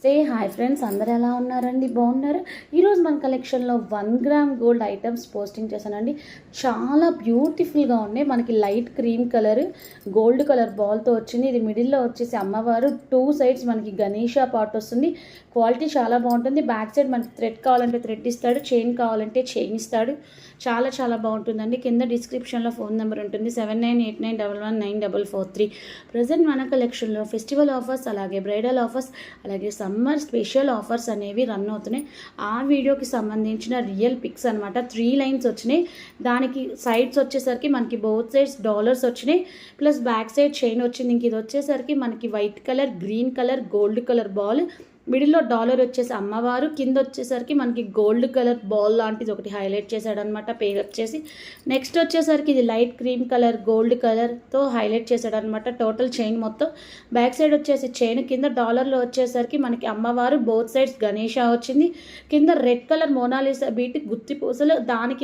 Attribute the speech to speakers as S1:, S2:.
S1: Hi friends, అందరు ఎలా ఉన్నారండి? బాగున్నారు. ఈరోజు మన కలెక్షన్లో 1 గ్రామ్ గోల్డ్ ఐటమ్స్ పోస్టింగ్ చేశానండి. చాలా బ్యూటిఫుల్గా ఉన్నాయి. మనకి light cream colour gold colour బాల్తో వచ్చింది. ఇది మిడిల్లో వచ్చేసి అమ్మవారు, 2 సైడ్స్ మనకి గణేష పార్ట్ వస్తుంది. క్వాలిటీ చాలా బాగుంటుంది. బ్యాక్ సైడ్ మనకి థ్రెడ్ కావాలంటే థ్రెడ్ ఇస్తాడు, చైన్ కావాలంటే చైన్ ఇస్తాడు. చాలా చాలా బాగుంటుందండి. కింద డిస్క్రిప్షన్లో ఫోన్ నెంబర్ ఉంటుంది, 7989119443. ప్రజెంట్ మన కలెక్షన్లో ఫెస్టివల్ ఆఫర్స్, అలాగే బ్రైడల్ ఆఫర్స్, అలాగే సమ్మర్ స్పెషల్ ఆఫర్స్ అనేవి రన్ అవుతున్నాయి. ఆ వీడియోకి సంబంధించిన రియల్ పిక్స్ అనమాట. 3 లైన్స్ వచ్చినాయి. దానికి సైడ్స్ వచ్చేసరికి మనకి బోత్ సైడ్స్ డాలర్స్ వచ్చినాయి, ప్లస్ బ్యాక్ సైడ్ చైన్ వచ్చింది. ఇంక ఇది వచ్చేసరికి మనకి white colour, green colour, gold colour ball, మిడిల్లో డాలర్ వచ్చేసి అమ్మవారు, కింద వచ్చేసరికి మనకి గోల్డ్ కలర్ బాల్ లాంటిది ఒకటి హైలైట్ చేశాడనమాట పేరప్ చేసి. నెక్స్ట్ వచ్చేసరికి ఇది లైట్ క్రీమ్ కలర్ గోల్డ్ కలర్తో హైలైట్ చేశాడనమాట. టోటల్ చైన్ మొత్తం బ్యాక్ సైడ్ వచ్చేసి చైన్, కింద డాలర్లో వచ్చేసరికి మనకి అమ్మవారు, బోత్ సైడ్స్ గణేష వచ్చింది. కింద రెడ్ కలర్ మోనాలిసా బీట్ గుత్తి పూసలు, దాని కింద